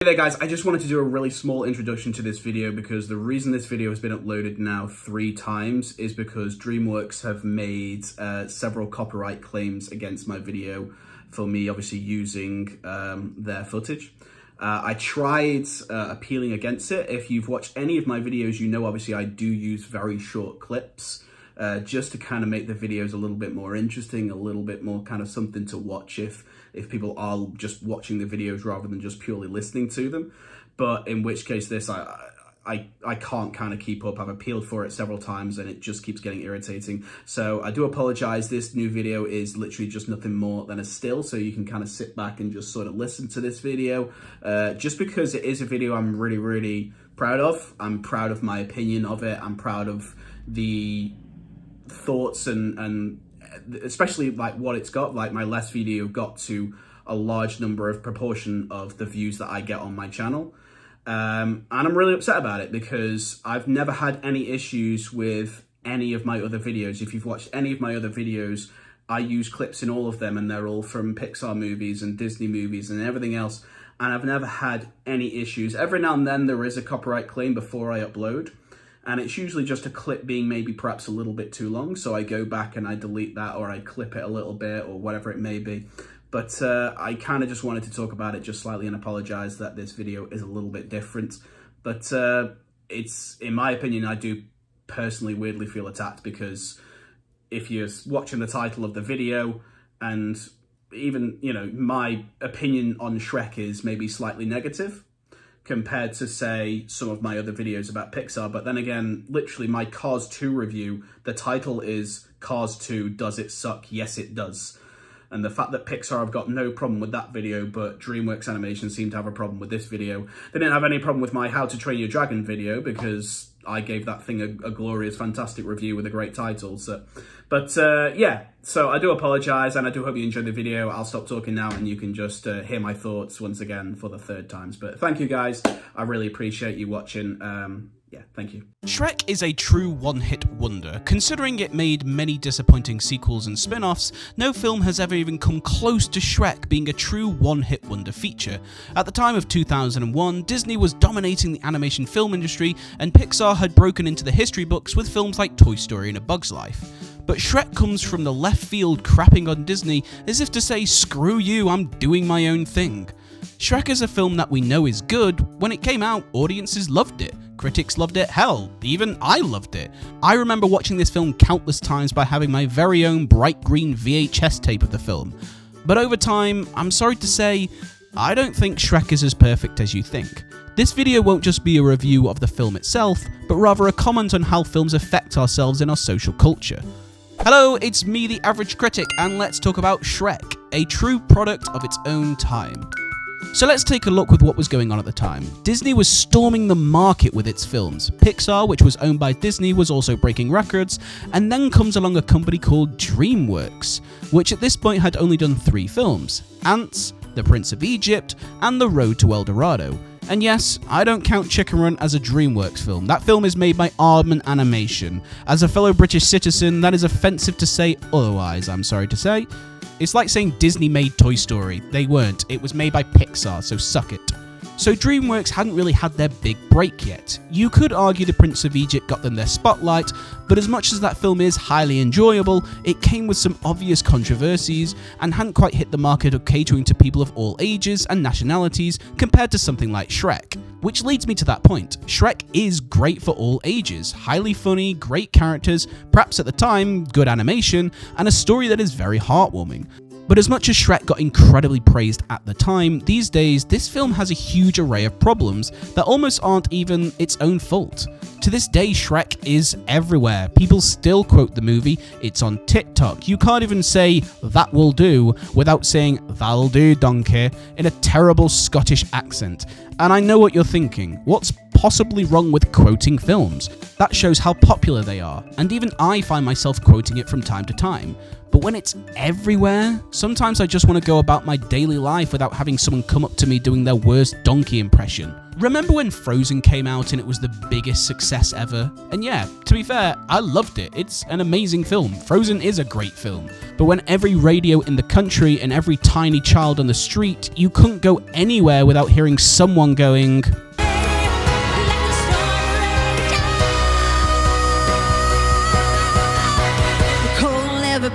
Hey there guys, I just wanted to do a really small introduction to this video because the reason this video has been uploaded now 3 times is because DreamWorks have made several copyright claims against my video for me obviously using their footage. I tried appealing against it. If you've watched any of my videos, you know obviously I do use very short clips just to kind of make the videos a little bit more interesting, a little bit more kind of something to watch if people are just watching the videos rather than just purely listening to them. But in which case this, I can't kind of keep up. I've appealed for it several times and it just keeps getting irritating. So I do apologize. This new video is literally just nothing more than a still. So you can kind of sit back and just sort of listen to this video. Just because it is a video I'm really, really proud of. I'm proud of my opinion of it. I'm proud of the thoughts and especially like what it's got. Like my last video got to a large number of proportion of the views that I get on my channel. And I'm really upset about it because I've never had any issues with any of my other videos. If you've watched any of my other videos, I use clips in all of them and they're all from Pixar movies and Disney movies and everything else. And I've never had any issues. Every now and then there is a copyright claim before I upload. And it's usually just a clip being maybe perhaps a little bit too long. So I go back and I delete that or I clip it a little bit or whatever it may be. But I kind of just wanted to talk about it just slightly and apologize that this video is a little bit different. But it's, in my opinion, I do personally weirdly feel attacked because if you're watching the title of the video and even, you know, my opinion on Shrek is maybe slightly negative compared to, say, some of my other videos about Pixar. But then again, literally my Cars 2 review, the title is Cars 2, Does It Suck? Yes, it does. And the fact that Pixar have got no problem with that video, but DreamWorks Animation seem to have a problem with this video. They didn't have any problem with my How to Train Your Dragon video because I gave that thing a glorious, fantastic review with a great title. So, but yeah, so I do apologize and I do hope you enjoyed the video. I'll stop talking now and you can just hear my thoughts once again for the 3rd time. But thank you guys. I really appreciate you watching. Yeah, thank you. Shrek is a true one-hit wonder. Considering it made many disappointing sequels and spin-offs, no film has ever even come close to Shrek being a true one-hit wonder feature. At the time of 2001, Disney was dominating the animation film industry, and Pixar had broken into the history books with films like Toy Story and A Bug's Life. But Shrek comes from the left field crapping on Disney as if to say, screw you, I'm doing my own thing. Shrek is a film that we know is good. When it came out, audiences loved it. Critics loved it, hell, even I loved it. I remember watching this film countless times by having my very own bright green VHS tape of the film. But over time, I'm sorry to say, I don't think Shrek is as perfect as you think. This video won't just be a review of the film itself, but rather a comment on how films affect ourselves in our social culture. Hello, it's me, the average critic, and let's talk about Shrek, a true product of its own time. So let's take a look with what was going on at the time. Disney was storming the market with its films. Pixar, which was owned by Disney, was also breaking records, and then comes along a company called DreamWorks, which at this point had only done 3 films: Ants, The Prince of Egypt, and The Road to El Dorado. And yes, I don't count Chicken Run as a DreamWorks film. That film is made by Aardman Animation. As a fellow British citizen, that is offensive to say otherwise, I'm sorry to say. It's like saying Disney made Toy Story. They weren't. It was made by Pixar, so suck it. So DreamWorks hadn't really had their big break yet. You could argue The Prince of Egypt got them their spotlight, but as much as that film is highly enjoyable, it came with some obvious controversies and hadn't quite hit the market of catering to people of all ages and nationalities compared to something like Shrek. Which leads me to that point. Shrek is great for all ages, highly funny, great characters, perhaps at the time, good animation, and a story that is very heartwarming. But as much as Shrek got incredibly praised at the time, these days this film has a huge array of problems that almost aren't even its own fault. To this day, Shrek is everywhere. People still quote the movie, it's on TikTok. You can't even say, that will do, without saying, that'll do, donkey, in a terrible Scottish accent. And I know what you're thinking. What's possibly wrong with quoting films? That shows how popular they are, and even I find myself quoting it from time to time. But when it's everywhere, sometimes I just want to go about my daily life without having someone come up to me doing their worst donkey impression. Remember when Frozen came out and it was the biggest success ever? And yeah, to be fair, I loved it. It's an amazing film. Frozen is a great film. But when every radio in the country and every tiny child on the street, you couldn't go anywhere without hearing someone going,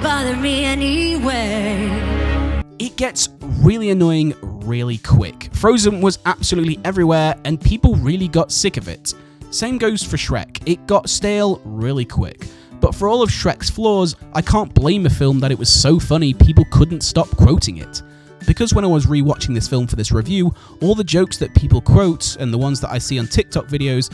bother me anyway. It gets really annoying really quick. Frozen was absolutely everywhere and people really got sick of it. Same goes for Shrek. It got stale really quick. But for all of Shrek's flaws, I can't blame a film that it was so funny people couldn't stop quoting it. Because when I was rewatching this film for this review, all the jokes that people quote and the ones that I see on TikTok videos,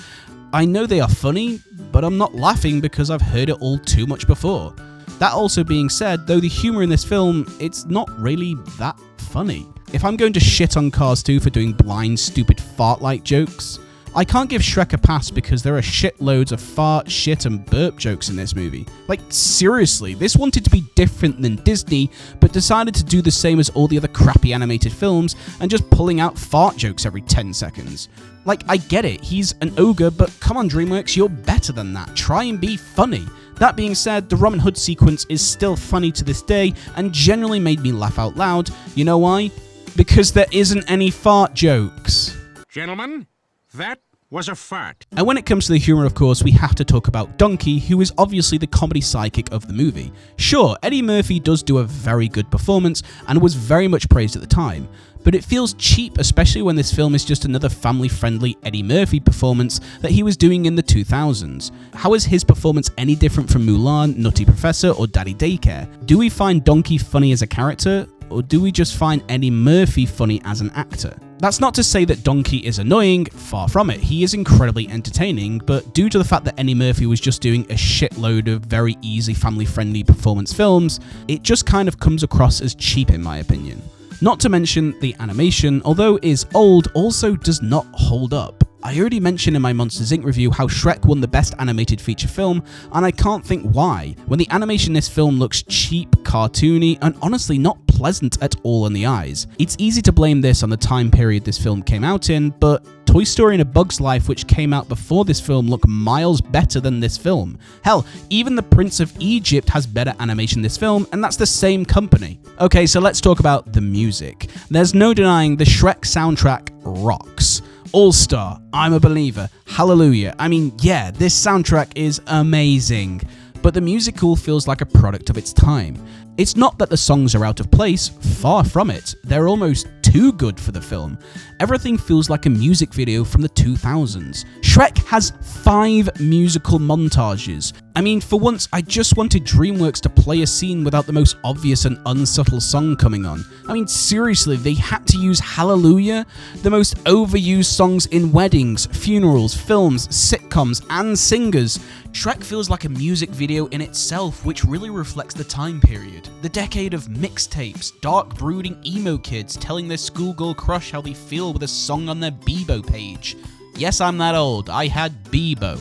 I know they are funny, but I'm not laughing because I've heard it all too much before. That also being said, though the humour in this film, it's not really that funny. If I'm going to shit on Cars 2 for doing blind, stupid fart-like jokes, I can't give Shrek a pass because there are shitloads of fart, shit and burp jokes in this movie. Like, seriously, this wanted to be different than Disney, but decided to do the same as all the other crappy animated films and just pulling out fart jokes every 10 seconds. Like, I get it, he's an ogre, but come on DreamWorks, you're better than that. Try and be funny. That being said, the Robin Hood sequence is still funny to this day and generally made me laugh out loud. You know why? Because there isn't any fart jokes. Gentlemen, that was a fart. And when it comes to the humour, of course, we have to talk about Donkey, who is obviously the comedy sidekick of the movie. Sure, Eddie Murphy does do a very good performance and was very much praised at the time, but it feels cheap, especially when this film is just another family-friendly Eddie Murphy performance that he was doing in the 2000s. How is his performance any different from Mulan, Nutty Professor, or Daddy Daycare? Do we find Donkey funny as a character, or do we just find Eddie Murphy funny as an actor? That's not to say that Donkey is annoying, far from it. He is incredibly entertaining, but due to the fact that Eddie Murphy was just doing a shitload of very easy family-friendly performance films, it just kind of comes across as cheap in my opinion. Not to mention, the animation, although is old, also does not hold up. I already mentioned in my Monsters Inc. review how Shrek won the best animated feature film, and I can't think why, when the animation in this film looks cheap, cartoony, and honestly not pleasant at all in the eyes. It's easy to blame this on the time period this film came out in, but Toy Story and A Bug's Life, which came out before this film, look miles better than this film. Hell, even The Prince of Egypt has better animation in this film, and that's the same company. Okay, so let's talk about the music. There's no denying the Shrek soundtrack rocks. All-Star, I'm a Believer, Hallelujah. I mean, yeah, this soundtrack is amazing. But the musical feels like a product of its time. It's not that the songs are out of place, far from it. They're almost too good for the film. Everything feels like a music video from the 2000s. Shrek has 5 musical montages. I mean, for once, I just wanted DreamWorks to play a scene without the most obvious and unsubtle song coming on. I mean, seriously, they had to use Hallelujah? The most overused songs in weddings, funerals, films, sitcoms, and singers. Shrek feels like a music video in itself, which really reflects the time period. The decade of mixtapes, dark brooding emo kids telling their schoolgirl crush how they feel with a song on their Bebo page. Yes, I'm that old, I had Bebo.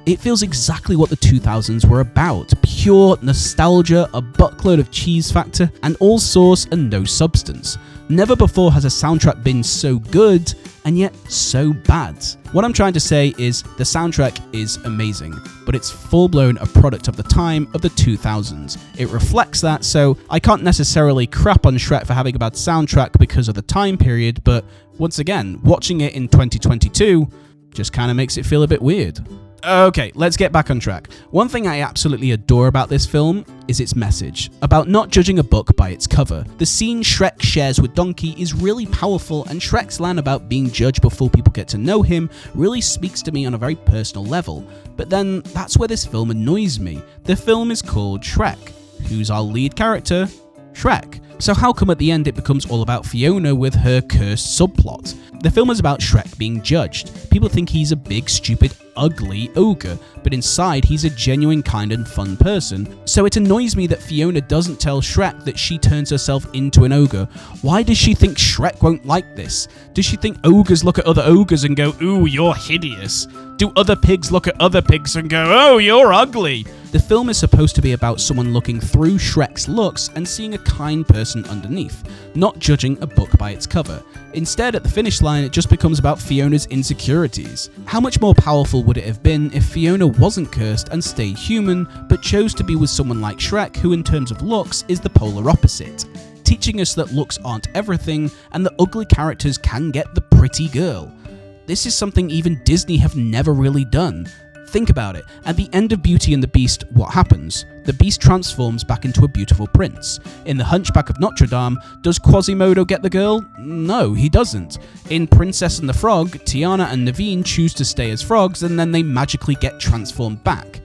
It feels exactly what the 2000s were about. Pure nostalgia, a buttload of cheese factor, and all source and no substance. Never before has a soundtrack been so good, and yet so bad. What I'm trying to say is the soundtrack is amazing, but it's full-blown a product of the time of the 2000s. It reflects that, so I can't necessarily crap on Shrek for having a bad soundtrack because of the time period, but once again, watching it in 2022 just kind of makes it feel a bit weird. Okay, let's get back on track. One thing I absolutely adore about this film is its message, about not judging a book by its cover. The scene Shrek shares with Donkey is really powerful, and Shrek's line about being judged before people get to know him really speaks to me on a very personal level. But then, that's where this film annoys me. The film is called Shrek. Who's our lead character? Shrek. So how come at the end it becomes all about Fiona with her cursed subplot? The film is about Shrek being judged. People think he's a big, stupid, ugly ogre, but inside he's a genuine, kind and fun person. So it annoys me that Fiona doesn't tell Shrek that she turns herself into an ogre. Why does she think Shrek won't like this? Does she think ogres look at other ogres and go, ooh, you're hideous? Do other pigs look at other pigs and go, oh, you're ugly? The film is supposed to be about someone looking through Shrek's looks and seeing a kind person underneath, not judging a book by its cover. Instead, at the finish line, it just becomes about Fiona's insecurities. How much more powerful would it have been if Fiona wasn't cursed and stayed human, but chose to be with someone like Shrek, who in terms of looks is the polar opposite, teaching us that looks aren't everything and that ugly characters can get the pretty girl. This is something even Disney have never really done. Think about it. At the end of Beauty and the Beast, what happens? The Beast transforms back into a beautiful prince. In The Hunchback of Notre Dame, does Quasimodo get the girl? No, he doesn't. In Princess and the Frog, Tiana and Naveen choose to stay as frogs and then they magically get transformed back.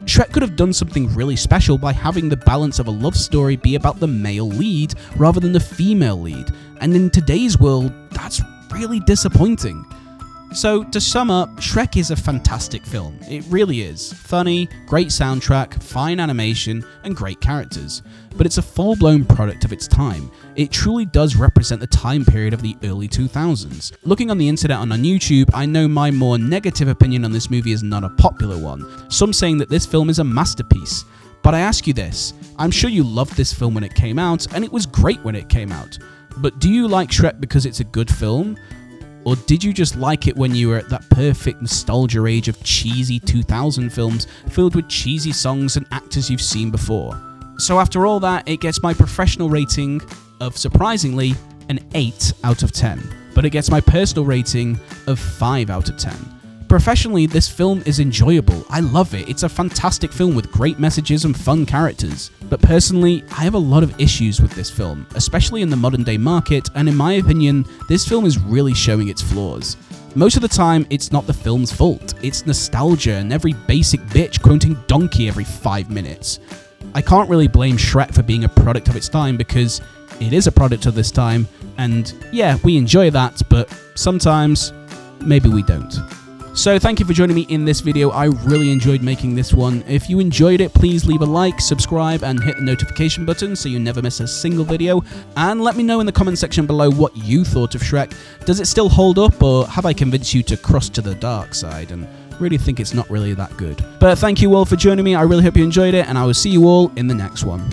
Shrek could have done something really special by having the balance of a love story be about the male lead rather than the female lead. And in today's world, that's really disappointing. So, to sum up, Shrek is a fantastic film. It really is. Funny, great soundtrack, fine animation, and great characters. But it's a full-blown product of its time. It truly does represent the time period of the early 2000s. Looking on the internet and on YouTube, I know my more negative opinion on this movie is not a popular one. Some saying that this film is a masterpiece. But I ask you this, I'm sure you loved this film when it came out, and it was great when it came out. But do you like Shrek because it's a good film? Or did you just like it when you were at that perfect nostalgia age of cheesy 2000 films filled with cheesy songs and actors you've seen before? So after all that, it gets my professional rating of, surprisingly, an 8 out of 10. But it gets my personal rating of 5 out of 10. Professionally, this film is enjoyable. I love it. It's a fantastic film with great messages and fun characters. But personally, I have a lot of issues with this film, especially in the modern day market, and in my opinion, this film is really showing its flaws. Most of the time, it's not the film's fault. It's nostalgia and every basic bitch quoting Donkey every 5 minutes. I can't really blame Shrek for being a product of its time because it is a product of this time, and yeah, we enjoy that, but sometimes, maybe we don't. So thank you for joining me in this video. I really enjoyed making this one. If you enjoyed it, please leave a like, subscribe, and hit the notification button so you never miss a single video. And let me know in the comment section below what you thought of Shrek. Does it still hold up, or have I convinced you to cross to the dark side and really think it's not really that good? But thank you all for joining me. I really hope you enjoyed it, and I will see you all in the next one.